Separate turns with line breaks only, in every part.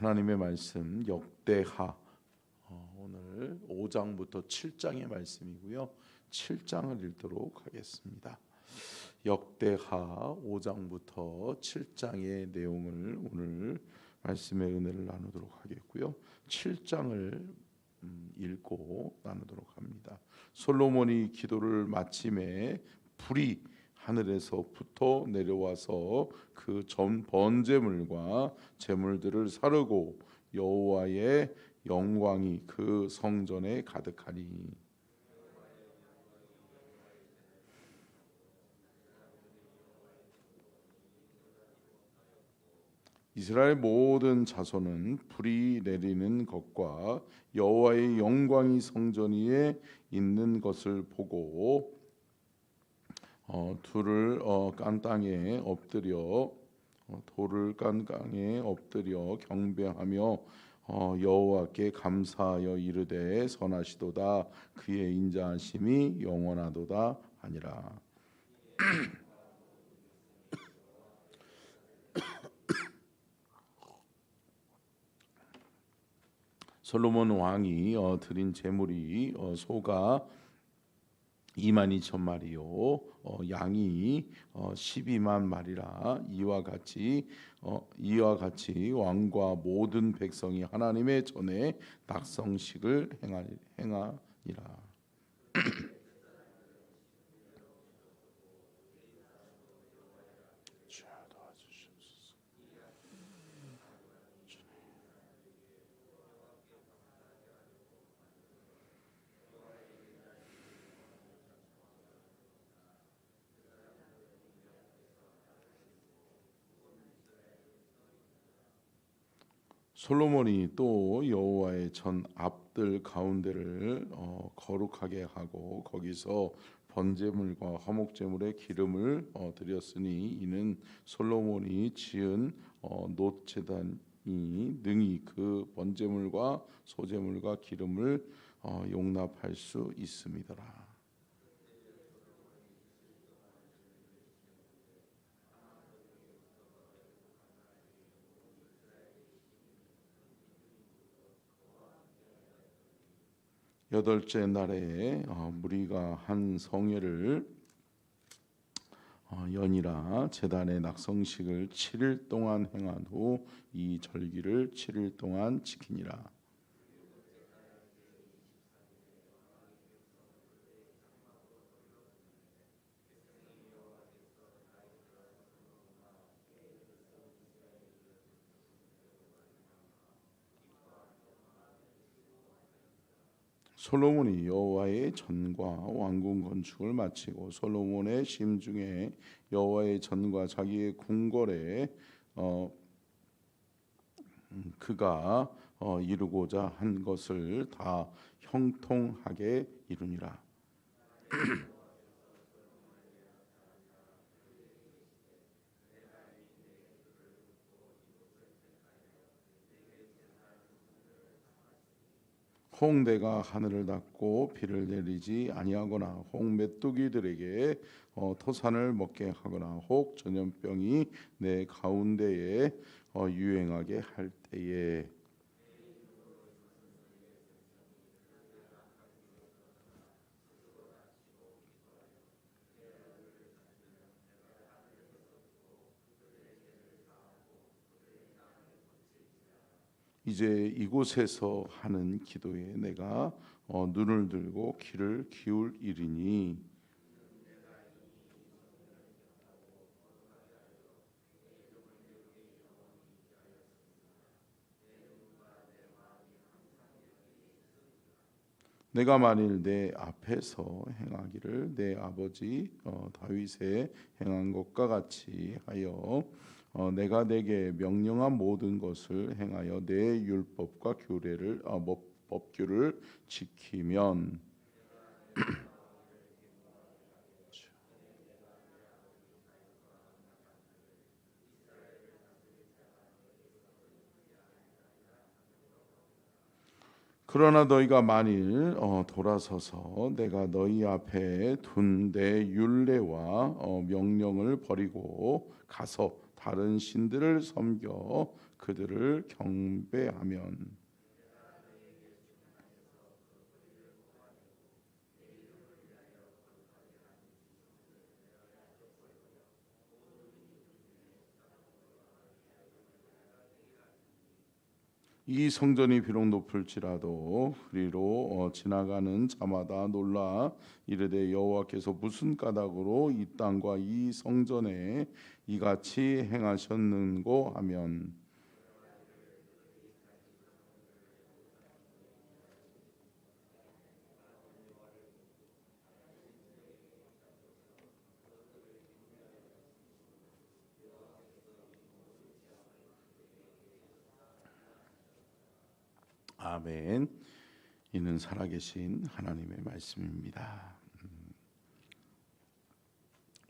하나님의 말씀 역대하 오늘 5장부터 7장의 말씀이고요. 7장을 읽도록 하겠습니다. 역대하 5장부터 7장의 내용을 오늘 말씀의 은혜를 나누도록 하겠고요. 7장을 읽고 나누도록 합니다. 솔로몬이 기도를 마침에 불이 하늘에서부터 내려와서 그 전 번제물과 제물들을 사르고 여호와의 영광이 그 성전에 가득하니 이스라엘 모든 자손은 불이 내리는 것과 여호와의 영광이 성전 위에 있는 것을 보고 돌을 깐 땅에 엎드려 경배하며 여호와께 감사하여 이르되 선하시도다 그의 인자하심이 영원하도다 하니라. 솔로몬 왕이 드린 제물이 소가 22,000마리요 양이 12만 마리라. 이와 같이 왕과 모든 백성이 하나님의 전에 낙성식을 행하니라. 솔로몬이 또 여호와의 전 앞들 가운데를 거룩하게 하고 거기서 번제물과 화목제물의 기름을 드렸으니 이는 솔로몬이 지은 놋제단이 능히 그 번제물과 소제물과 기름을 용납할 수 있음이더라. 여덟째 날에 무리가 한 성회를 연이라 제단의 낙성식을 7일 동안 행한 후 이 절기를 7일 동안 지키니라. 솔로몬이 여호와의 전과 왕궁 건축을 마치고 솔로몬의 심중에 여호와의 전과 자기의 궁궐에 그가 이루고자 한 것을 다 형통하게 이루니라. 홍대가 하늘을 닫고 비를 내리지 아니하거나 홍 메뚜기들에게 토산을 먹게 하거나 혹 전염병이 내 가운데에 유행하게 할 때에 이제 이곳에서 하는 기도에 내가 눈을 들고 귀를 기울이리니 내가 만일 내 앞에서 행하기를 내 아버지 다윗의 행한 것과 같이 하여 내가 내게 명령한 모든 것을 행하여 내 율법과 법규를 지키면 그러나 너희가 만일 돌아서서 내가 너희 앞에 둔 내 율례와 명령을 버리고 가서 다른 신들을 섬겨 그들을 경배하면 이 성전이 비록 높을지라도 그리로 지나가는 자마다 놀라 이르되 여호와께서 무슨 까닭으로 이 땅과 이 성전에 이같이 행하셨는고 하면 아멘. 이는 살아계신 하나님의 말씀입니다.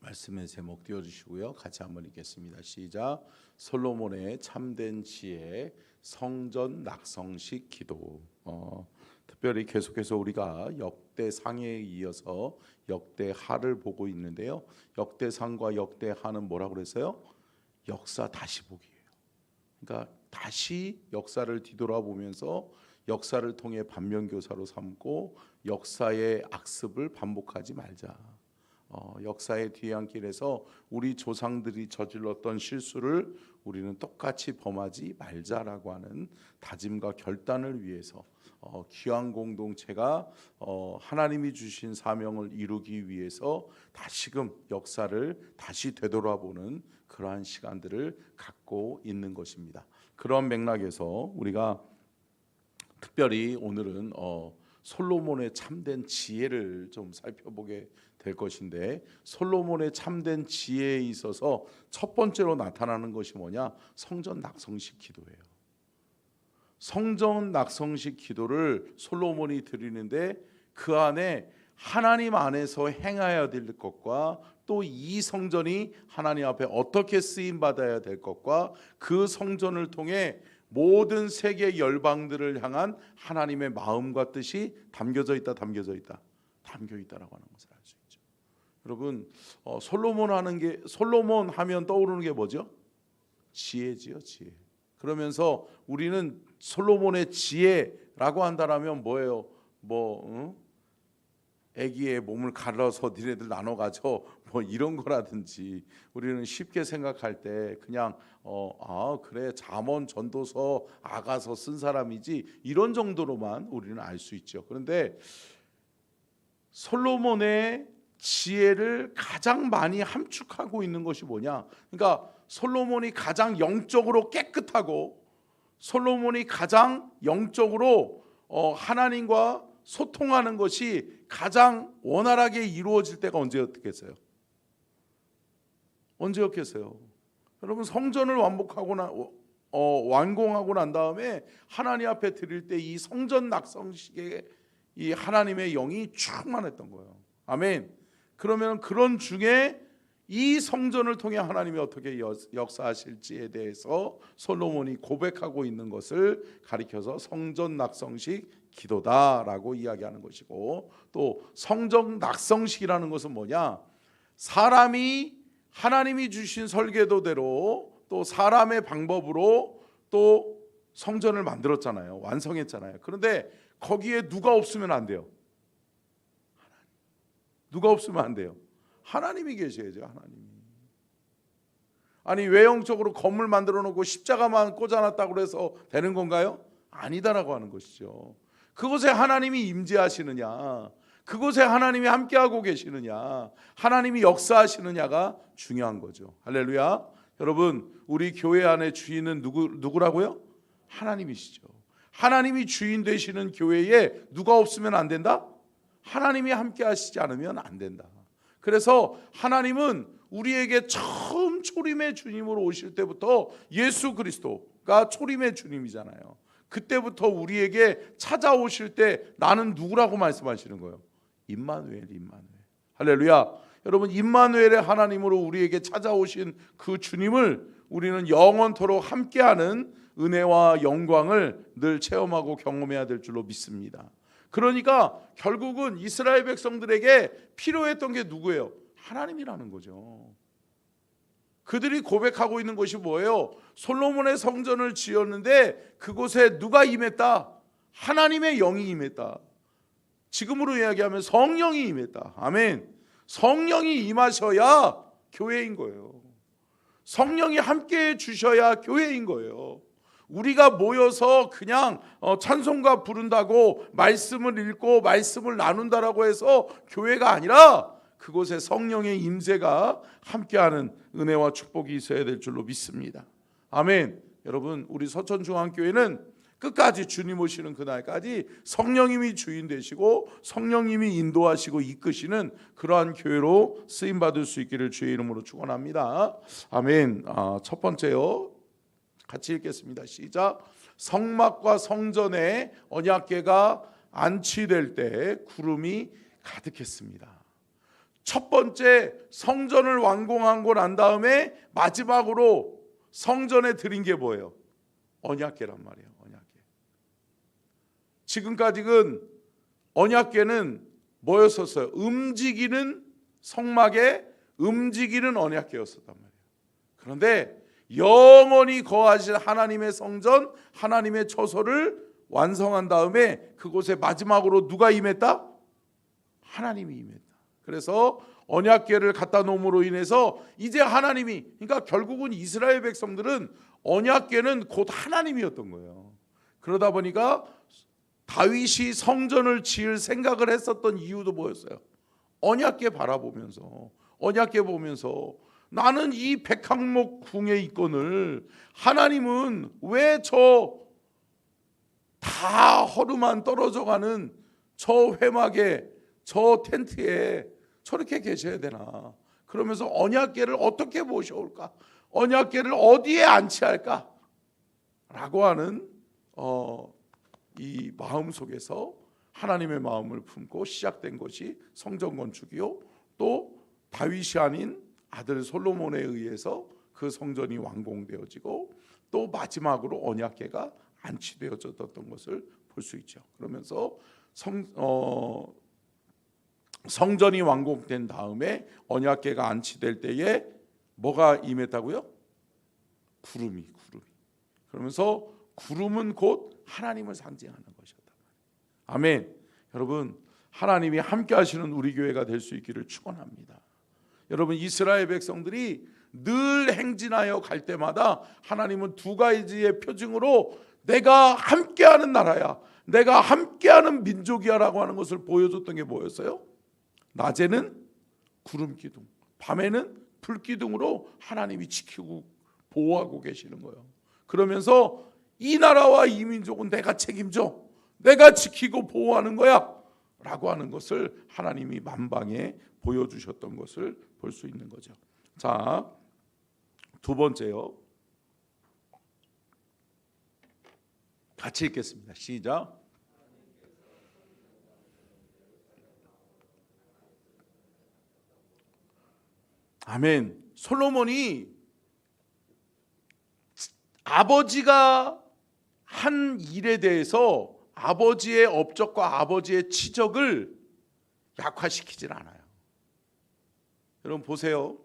말씀의 제목 띄워주시고요. 같이 한번 읽겠습니다. 시작. 솔로몬의 참된 지혜 성전 낙성식 기도. 특별히 계속해서 우리가 역대상에 이어서 역대하를 보고 있는데요. 역대상과 역대하는 뭐라고 그랬어요? 역사 다시 보기예요. 그러니까 다시 역사를 뒤돌아보면서 역사를 통해 반면교사로 삼고 역사의 악습을 반복하지 말자. 역사의 뒤안길에서 우리 조상들이 저질렀던 실수를 우리는 똑같이 범하지 말자라고 하는 다짐과 결단을 위해서 귀한 공동체가 하나님이 주신 사명을 이루기 위해서 다시금 역사를 다시 되돌아보는 그러한 시간들을 갖고 있는 것입니다. 그런 맥락에서 우리가 특별히 오늘은 솔로몬의 참된 지혜를 좀 살펴보게 될 것인데, 솔로몬의 참된 지혜에 있어서 첫 번째로 나타나는 것이 뭐냐? 성전 낙성식 기도예요. 성전 낙성식 기도를 솔로몬이 드리는데 그 안에 하나님 안에서 행하여야 될 것과 또 이 성전이 하나님 앞에 어떻게 쓰임 받아야 될 것과 그 성전을 통해 모든 세계 열방들을 향한 하나님의 마음과 뜻이 담겨 있다라고 하는 것을 알 수 있죠. 여러분, 솔로몬 하면 떠오르는 게 뭐죠? 지혜지요, 지혜. 그러면서 우리는 솔로몬의 지혜라고 한다라면 뭐예요? 애기의 몸을 갈라서 니네들 나눠 가져 이런 거라든지, 우리는 쉽게 생각할 때 그냥 그래 잠언 전도서 아가서 쓴 사람이지 이런 정도로만 우리는 알 수 있죠. 그런데 솔로몬의 지혜를 가장 많이 함축하고 있는 것이 뭐냐? 그러니까 솔로몬이 가장 영적으로 깨끗하고 솔로몬이 가장 영적으로 하나님과 소통하는 것이 가장 원활하게 이루어질 때가 언제였겠어요? 여러분, 성전을 완공하고 난 다음에 하나님 앞에 드릴 때 이 성전 낙성식에 이 하나님의 영이 충만했던 거예요. 아멘. 그러면 그런 중에 이 성전을 통해 하나님이 어떻게 역사하실지에 대해서 솔로몬이 고백하고 있는 것을 가리켜서 성전 낙성식 기도다라고 이야기하는 것이고, 또 성전 낙성식이라는 것은 뭐냐? 사람이 하나님이 주신 설계도대로 또 사람의 방법으로 또 성전을 만들었잖아요. 완성했잖아요. 그런데 거기에 누가 없으면 안 돼요? 누가 없으면 안 돼요? 하나님이 계셔야죠. 하나님이. 아니, 외형적으로 건물 만들어 놓고 십자가만 꽂아놨다고 해서 되는 건가요? 아니다라고 하는 것이죠. 그곳에 하나님이 임재하시느냐, 그곳에 하나님이 함께하고 계시느냐, 하나님이 역사하시느냐가 중요한 거죠. 할렐루야. 여러분, 우리 교회 안에 주인은 누구라고요? 하나님이시죠. 하나님이 주인 되시는 교회에 누가 없으면 안 된다? 하나님이 함께하시지 않으면 안 된다. 그래서 하나님은 우리에게 처음 초림의 주님으로 오실 때부터 예수 그리스도가 초림의 주님이잖아요. 그때부터 우리에게 찾아오실 때 나는 누구라고 말씀하시는 거예요? 임마누엘. 할렐루야. 여러분, 임마누엘의 하나님으로 우리에게 찾아오신 그 주님을 우리는 영원토록 함께하는 은혜와 영광을 늘 체험하고 경험해야 될 줄로 믿습니다. 그러니까 결국은 이스라엘 백성들에게 필요했던 게 누구예요? 하나님이라는 거죠. 그들이 고백하고 있는 것이 뭐예요? 솔로몬의 성전을 지었는데 그곳에 누가 임했다? 하나님의 영이 임했다. 지금으로 이야기하면 성령이 임했다. 아멘. 성령이 임하셔야 교회인 거예요. 성령이 함께해 주셔야 교회인 거예요. 우리가 모여서 그냥 찬송가 부른다고 말씀을 읽고 말씀을 나눈다라고 해서 교회가 아니라 그곳에 성령의 임재가 함께하는 은혜와 축복이 있어야 될 줄로 믿습니다. 아멘. 여러분, 우리 서천중앙교회는 끝까지 주님 오시는 그날까지 성령님이 주인 되시고 성령님이 인도하시고 이끄시는 그러한 교회로 쓰임받을 수 있기를 주의 이름으로 축원합니다. 아멘. 첫 번째요, 같이 읽겠습니다. 시작. 성막과 성전에 언약궤가 안치될 때 구름이 가득했습니다. 첫 번째 성전을 완공하고 난 다음에 마지막으로 성전에 드린 게 뭐예요? 언약궤란 말이에요. 언약궤. 지금까지는 언약궤는 뭐였었어요? 움직이는 성막에 움직이는 언약궤였었단 말이에요. 그런데 영원히 거하실 하나님의 성전, 하나님의 처소를 완성한 다음에 그곳에 마지막으로 누가 임했다? 하나님이 임했다. 그래서 언약궤를 갖다 놓음으로 인해서 이제 하나님이, 그러니까 결국은 이스라엘 백성들은 언약궤는 곧 하나님이었던 거예요. 그러다 보니까 다윗이 성전을 지을 생각을 했었던 이유도 뭐였어요? 언약궤 바라보면서, 언약궤 보면서 나는 이 백항목 궁의 이권을 하나님은 왜 저 다 허름한 떨어져가는 저 회막에, 저 텐트에 저렇게 계셔야 되나? 그러면서 언약궤를 어떻게 모셔올까? 언약궤를 어디에 안치할까? 라고 하는 이 마음 속에서 하나님의 마음을 품고 시작된 것이 성전 건축이요, 또 다윗이 아닌 아들 솔로몬에 의해서 그 성전이 완공되어지고 또 마지막으로 언약궤가 안치되어졌던 것을 볼 수 있죠. 그러면서 성전이 완공된 다음에 언약궤가 안치될 때에 뭐가 임했다고요? 구름이. 그러면서 구름은 곧 하나님을 상징하는 것이었다. 아멘. 여러분, 하나님이 함께 하시는 우리 교회가 될 수 있기를 축원합니다. 여러분, 이스라엘 백성들이 늘 행진하여 갈 때마다 하나님은 두 가지의 표징으로 내가 함께하는 나라야, 내가 함께하는 민족이야라고 하는 것을 보여줬던 게 뭐였어요? 낮에는 구름 기둥, 밤에는 불 기둥으로 하나님이 지키고 보호하고 계시는 거예요. 그러면서 이 나라와 이 민족은 내가 책임져, 내가 지키고 보호하는 거야 라고 하는 것을 하나님이 만방에 보여주셨던 것을 볼 수 있는 거죠. 자, 두 번째요, 같이 읽겠습니다. 시작. 아멘. 솔로몬이 아버지가 한 일에 대해서 아버지의 업적과 아버지의 치적을 약화시키질 않아요. 여러분 보세요.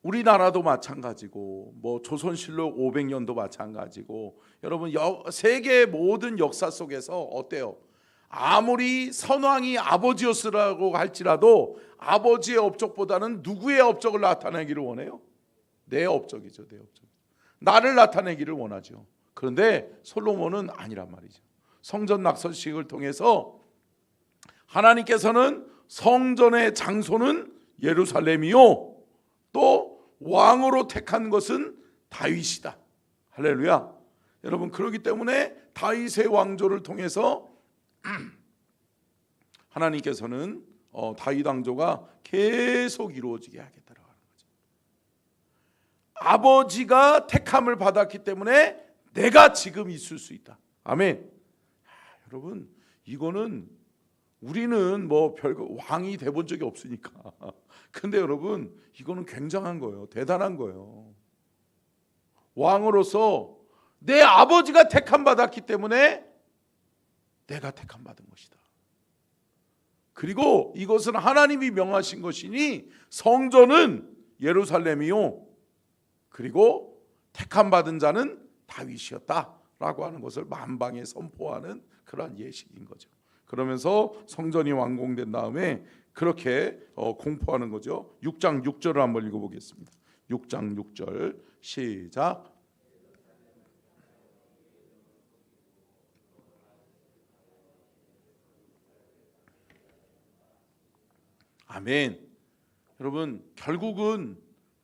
우리나라도 마찬가지고 뭐 조선실록 500년도 마찬가지고, 여러분 세계 모든 역사 속에서 어때요? 아무리 선왕이 아버지였으라고 할지라도 아버지의 업적보다는 누구의 업적을 나타내기를 원해요? 내 업적이죠. 내 업적. 나를 나타내기를 원하죠. 그런데 솔로몬은 아니란 말이죠. 성전 낙서식을 통해서 하나님께서는 성전의 장소는 예루살렘이요, 또 왕으로 택한 것은 다윗이다. 할렐루야. 여러분, 그렇기 때문에 다윗의 왕조를 통해서 하나님께서는 다윗 왕조가 계속 이루어지게 하겠다라고 하는 거죠. 아버지가 택함을 받았기 때문에 내가 지금 있을 수 있다. 아멘. 여러분, 이거는 우리는 뭐 별거 왕이 돼본 적이 없으니까. 근데 여러분, 이거는 굉장한 거예요. 대단한 거예요. 왕으로서 내 아버지가 택함 받았기 때문에 내가 택함 받은 것이다. 그리고 이것은 하나님이 명하신 것이니 성전은 예루살렘이요 그리고 택함 받은 자는 다윗이었다라고 하는 것을 만방에 선포하는 그러한 예식인 거죠. 그러면서 성전이 완공된 다음에 그렇게 공포하는 거죠. 6장 6절을 한번 읽어보겠습니다. 6장 6절 시작. 아멘. 여러분 결국은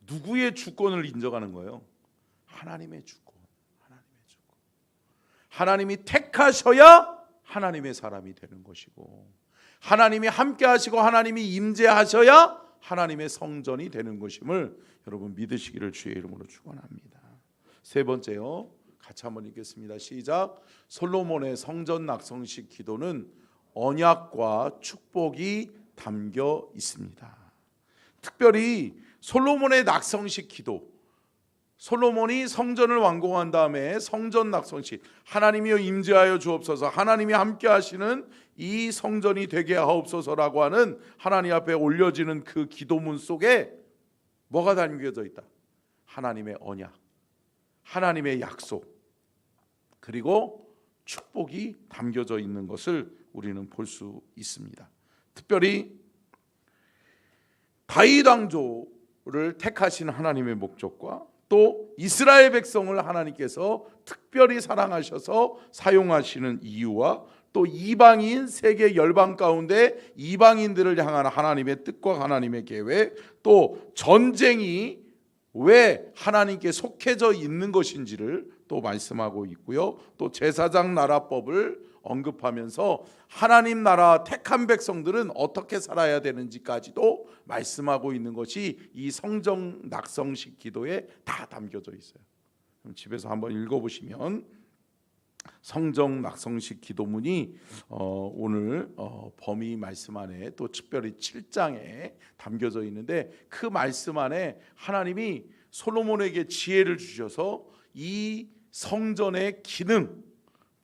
누구의 주권을 인정하는 거예요? 하나님의 주권. 하나님이 택하셔야 하나님의 사람이 되는 것이고, 하나님이 함께 하시고 하나님이 임재하셔야 하나님의 성전이 되는 것임을 여러분 믿으시기를 주의 이름으로 축원합니다. 세 번째요, 같이 한번 읽겠습니다. 시작. 솔로몬의 성전 낙성식 기도는 언약과 축복이 담겨 있습니다. 특별히 솔로몬의 낙성식 기도, 솔로몬이 성전을 완공한 다음에 성전 낙성식, 하나님이여 임재하여 주옵소서, 하나님이 함께 하시는 이 성전이 되게 하옵소서라고 하는 하나님 앞에 올려지는 그 기도문 속에 뭐가 담겨져 있다? 하나님의 언약, 하나님의 약속, 그리고 축복이 담겨져 있는 것을 우리는 볼 수 있습니다. 특별히 다윗 왕조를 택하신 하나님의 목적과 또 이스라엘 백성을 하나님께서 특별히 사랑하셔서 사용하시는 이유와 또 이방인 세계 열방 가운데 이방인들을 향한 하나님의 뜻과 하나님의 계획, 또 전쟁이 왜 하나님께 속해져 있는 것인지를 또 말씀하고 있고요. 또 제사장 나라법을 언급하면서 하나님 나라 택한 백성들은 어떻게 살아야 되는지까지도 말씀하고 있는 것이 이 성전 낙성식 기도에 다 담겨져 있어요. 그럼 집에서 한번 읽어보시면 성전 낙성식 기도문이 오늘 범위 말씀 안에 또 특별히 7장에 담겨져 있는데, 그 말씀 안에 하나님이 솔로몬에게 지혜를 주셔서 이 성전의 기능,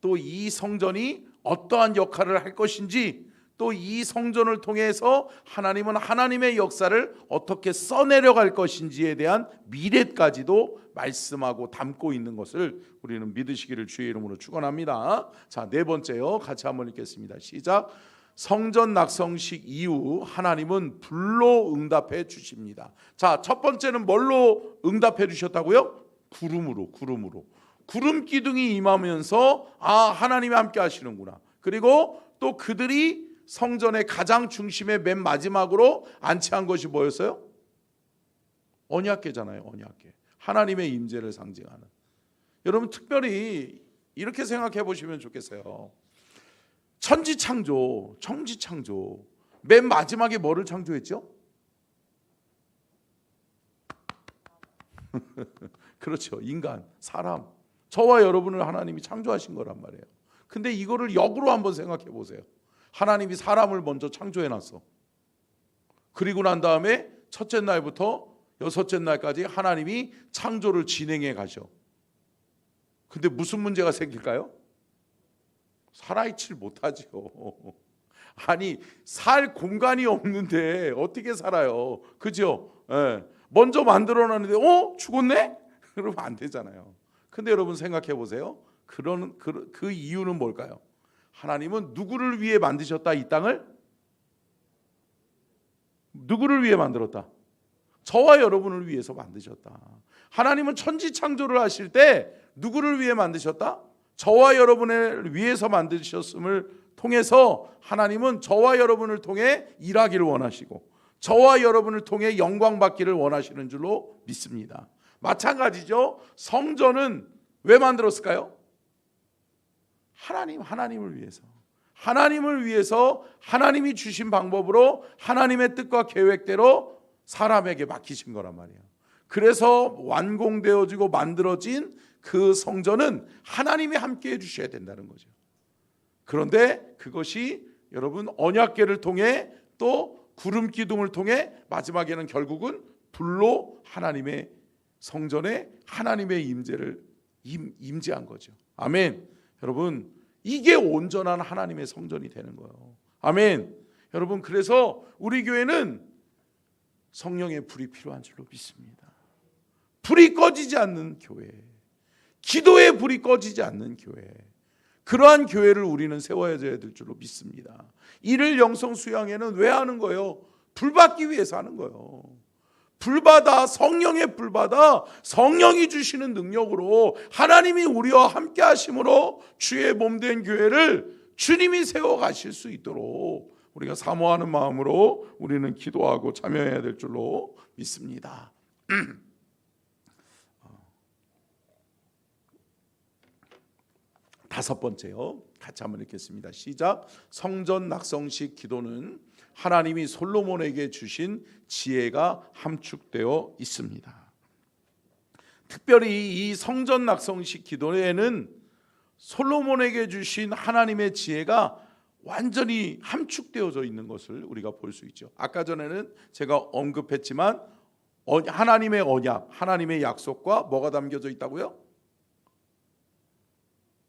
또 이 성전이 어떠한 역할을 할 것인지, 또 이 성전을 통해서 하나님은 하나님의 역사를 어떻게 써내려갈 것인지에 대한 미래까지도 말씀하고 담고 있는 것을 우리는 믿으시기를 주의 이름으로 축원합니다. 자, 네 번째요, 같이 한번 읽겠습니다. 시작. 성전 낙성식 이후 하나님은 불로 응답해 주십니다. 자, 첫 번째는 뭘로 응답해 주셨다고요? 구름으로. 구름 기둥이 임하면서 하나님이 함께 하시는구나. 그리고 또 그들이 성전의 가장 중심의 맨 마지막으로 안치한 것이 뭐였어요? 언약궤잖아요. 언약궤. 하나님의 임재를 상징하는. 여러분 특별히 이렇게 생각해 보시면 좋겠어요. 천지창조 맨 마지막에 뭐를 창조했죠? 그렇죠. 인간, 사람. 저와 여러분을 하나님이 창조하신 거란 말이에요. 근데 이거를 역으로 한번 생각해 보세요. 하나님이 사람을 먼저 창조해 놨어. 그리고 난 다음에 첫째 날부터 여섯째 날까지 하나님이 창조를 진행해 가셔. 근데 무슨 문제가 생길까요? 살아있질 못하죠. 아니, 살 공간이 없는데 어떻게 살아요? 그죠? 예. 먼저 만들어놨는데 죽었네? 그러면 안 되잖아요. 근데 여러분 생각해 보세요. 그 이유는 뭘까요? 하나님은 누구를 위해 만드셨다? 이 땅을? 누구를 위해 만들었다? 저와 여러분을 위해서 만드셨다. 하나님은 천지 창조를 하실 때 누구를 위해 만드셨다? 저와 여러분을 위해서 만드셨음을 통해서 하나님은 저와 여러분을 통해 일하기를 원하시고 저와 여러분을 통해 영광 받기를 원하시는 줄로 믿습니다. 마찬가지죠. 성전은 왜 만들었을까요? 하나님을 위해서. 하나님을 위해서 하나님이 주신 방법으로 하나님의 뜻과 계획대로 사람에게 맡기신 거란 말이에요. 그래서 완공되어지고 만들어진 그 성전은 하나님이 함께 해주셔야 된다는 거죠. 그런데 그것이 여러분 언약궤를 통해 또 구름 기둥을 통해 마지막에는 결국은 불로 하나님의 성전에 하나님의 임재를 임재한 거죠. 아멘. 여러분 이게 온전한 하나님의 성전이 되는 거예요. 아멘. 여러분 그래서 우리 교회는 성령의 불이 필요한 줄로 믿습니다. 불이 꺼지지 않는 교회, 기도의 불이 꺼지지 않는 교회, 그러한 교회를 우리는 세워야 될 줄로 믿습니다. 이를 영성 수양회는 왜 하는 거예요? 불 받기 위해서 하는 거예요. 불 받아, 성령의 불 받아, 성령이 주시는 능력으로 하나님이 우리와 함께 하심으로 주의 몸된 교회를 주님이 세워가실 수 있도록 우리가 사모하는 마음으로 우리는 기도하고 참여해야 될 줄로 믿습니다. 다섯 번째요. 같이 한번 읽겠습니다. 시작. 성전 낙성식 기도는 하나님이 솔로몬에게 주신 지혜가 함축되어 있습니다. 특별히 이 성전 낙성식 기도에는 솔로몬에게 주신 하나님의 지혜가 완전히 함축되어져 있는 것을 우리가 볼 수 있죠. 아까 전에는 제가 언급했지만 하나님의 언약, 하나님의 약속과 뭐가 담겨져 있다고요?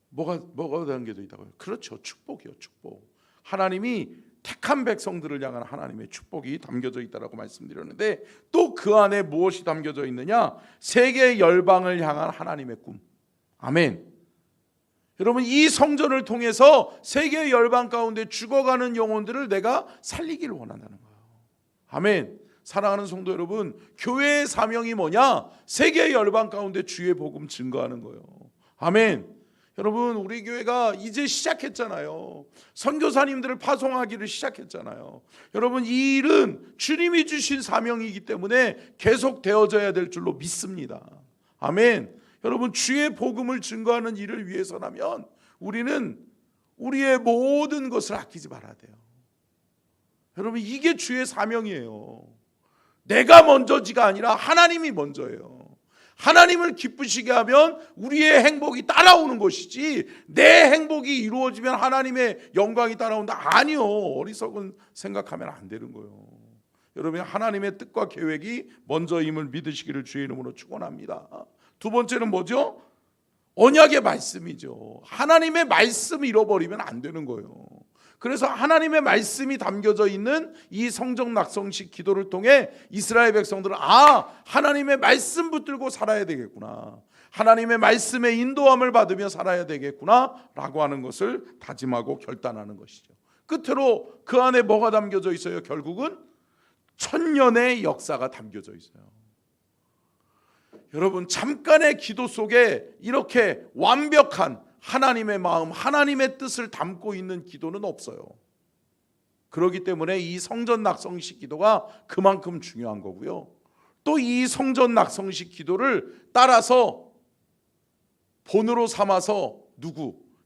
뭐가 담겨져 있다고요? 그렇죠. 축복이요. 축복. 하나님이 택한 백성들을 향한 하나님의 축복이 담겨져 있다라고 말씀드렸는데 또 그 안에 무엇이 담겨져 있느냐? 세계 열방을 향한 하나님의 꿈. 아멘. 여러분, 이 성전을 통해서 세계 열방 가운데 죽어가는 영혼들을 내가 살리기를 원한다는 거예요. 아멘. 사랑하는 성도 여러분, 교회의 사명이 뭐냐? 세계 열방 가운데 주의 복음 증거하는 거예요. 아멘. 여러분, 우리 교회가 이제 시작했잖아요. 선교사님들을 파송하기를 시작했잖아요. 여러분, 이 일은 주님이 주신 사명이기 때문에 계속 되어져야 될 줄로 믿습니다. 아멘. 여러분, 주의 복음을 증거하는 일을 위해서라면 우리는 우리의 모든 것을 아끼지 말아야 돼요. 여러분, 이게 주의 사명이에요. 내가 먼저지가 아니라 하나님이 먼저예요. 하나님을 기쁘시게 하면 우리의 행복이 따라오는 것이지 내 행복이 이루어지면 하나님의 영광이 따라온다? 아니요. 어리석은 생각하면 안 되는 거예요. 여러분, 하나님의 뜻과 계획이 먼저임을 믿으시기를 주의 이름으로 축원합니다. 두 번째는 뭐죠? 언약의 말씀이죠. 하나님의 말씀 잃어버리면 안 되는 거예요. 그래서 하나님의 말씀이 담겨져 있는 이 성전 낙성식 기도를 통해 이스라엘 백성들은 하나님의 말씀 붙들고 살아야 되겠구나, 하나님의 말씀의 인도함을 받으며 살아야 되겠구나 라고 하는 것을 다짐하고 결단하는 것이죠. 끝으로 그 안에 뭐가 담겨져 있어요? 결국은 천년의 역사가 담겨져 있어요. 여러분, 잠깐의 기도 속에 이렇게 완벽한 하나님의 마음, 하나님의 뜻을 담고 있는 기도는 없어요. 그렇기 때문에 이 성전 낙성식 기도가 그만큼 중요한 거고요. 또 이 성전 낙성식 기도를 따라서 본으로 삼아서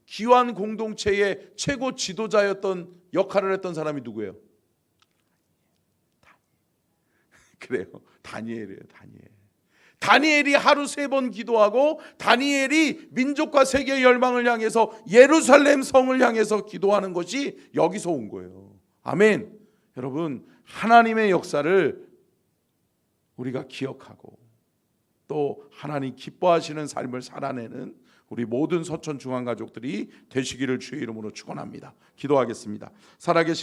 기환 공동체의 최고 지도자였던 역할을 했던 사람이 누구예요? 그래요. 다니엘이에요. 다니엘이 하루 3번 기도하고 다니엘이 민족과 세계 열방을 향해서 예루살렘 성을 향해서 기도하는 것이 여기서 온 거예요. 아멘. 여러분, 하나님의 역사를 우리가 기억하고 또 하나님 기뻐하시는 삶을 살아내는 우리 모든 서천 중앙 가족들이 되시기를 주의 이름으로 축원합니다. 기도하겠습니다. 살아계신